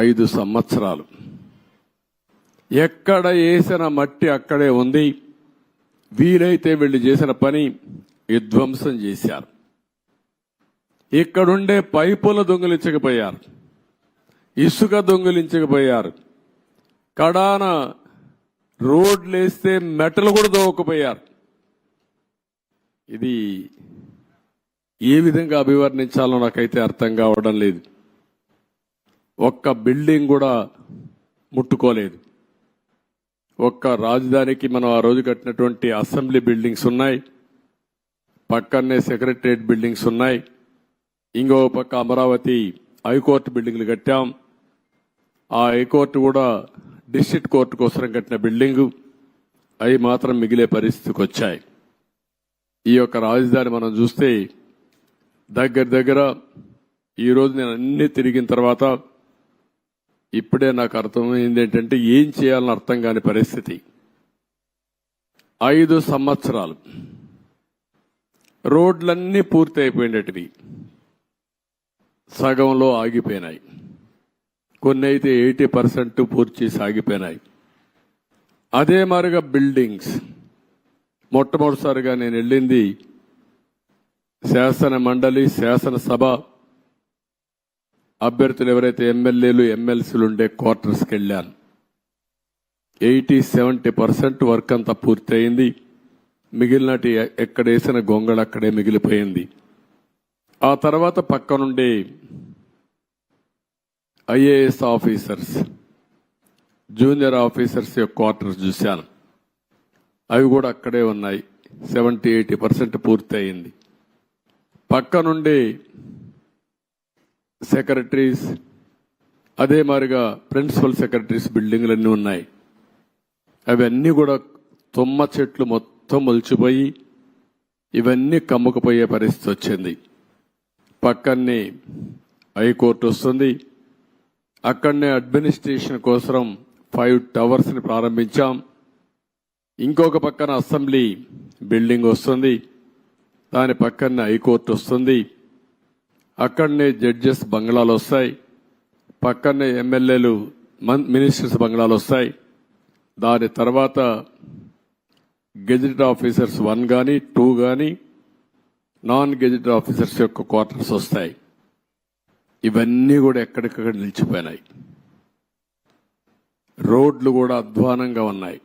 5 సంవత్సరాలు ఎక్కడ వేసిన మట్టి అక్కడే ఉంది. వీలైతే వీళ్ళు చేసిన పని విధ్వంసం చేశారు. ఇక్కడుండే పైపులు దొంగిలించకపోయారు, ఇసుక దొంగిలించకపోయారు, కడాన రోడ్లేస్తే మెటలు కూడా దోవకపోయారు. ఇది ఏ విధంగా అభివర్ణించాలో నాకైతే అర్థం కావడం లేదు. ఒక్క బిల్డింగ్ కూడా ముట్టుకోలేదు. ఒక్క రాజధానికి మనం ఆ రోజు కట్టినటువంటి అసెంబ్లీ బిల్డింగ్స్ ఉన్నాయి, పక్కనే సెక్రటరియట్ బిల్డింగ్స్ ఉన్నాయి, ఇంకో పక్క అమరావతి హైకోర్టు బిల్డింగ్లు కట్టాం. ఆ హైకోర్టు కూడా డిస్ట్రిక్ట్ కోర్టు కోసం కట్టిన బిల్డింగు, అవి మాత్రం మిగిలే పరిస్థితికి వచ్చాయి. ఈ యొక్క రాజధాని మనం చూస్తే దగ్గర ఈరోజు నేను అన్ని తిరిగిన తర్వాత ఇప్పుడే నాకు అర్థమైంది ఏంటంటే ఏం చేయాలని అర్థం కాని పరిస్థితి. 5 సంవత్సరాలు రోడ్లన్నీ పూర్తి అయిపోయినటివి, సగంలో ఆగిపోయినాయి, కొన్ని అయితే 80% పూర్తి చేసి ఆగిపోయినాయి. అదే మాదిరిగా బిల్డింగ్స్, మొట్టమొదటిసారిగా నేను వెళ్ళింది శాసన మండలి, శాసనసభ అభ్యర్థులు ఎవరైతే ఎమ్మెల్యేలు ఎమ్మెల్సీలు ఉండే క్వార్టర్స్కి వెళ్ళాను. 80-70% వర్క్ అంతా పూర్తయింది. మిగిలినటి ఎక్కడ వేసిన గొంగళ అక్కడే మిగిలిపోయింది. ఆ తర్వాత పక్కనుండే ఐఏఎస్ ఆఫీసర్స్, జూనియర్ ఆఫీసర్స్ యొక్క క్వార్టర్స్ చూశాను. అవి కూడా అక్కడే ఉన్నాయి. 70-80% పూర్తి అయింది. పక్కనుండే సెక్రటరీస్, అదే మాదిరిగా ప్రిన్సిపల్ సెక్రటరీస్ బిల్డింగ్లన్నీ ఉన్నాయి. అవన్నీ కూడా తుమ్మ చెట్లు మొత్తం మొలిచిపోయి ఇవన్నీ కమ్ముకుపోయే పరిస్థితి వచ్చింది. పక్కనే హైకోర్టు వస్తుంది. అక్కడనే అడ్మినిస్ట్రేషన్ కోసం 5 టవర్స్ ని ప్రారంభించాం. ఇంకొక పక్కన అసెంబ్లీ బిల్డింగ్ వస్తుంది, దాని పక్కనే హైకోర్టు వస్తుంది. అక్కడనే జడ్జెస్ బంగ్లాలు వస్తాయి, పక్కనే ఎమ్మెల్యేలు మినిస్టర్స్ బంగ్లాలు వస్తాయి. దాని తర్వాత గెజిటెడ్ ఆఫీసర్స్ 1 కానీ 2 కానీ నాన్ గెజిటెడ్ ఆఫీసర్స్ యొక్క క్వార్టర్స్ వస్తాయి. ఇవన్నీ కూడా ఎక్కడికక్కడ నిలిచిపోయినాయి. రోడ్లు కూడా అధ్వానంగా ఉన్నాయి.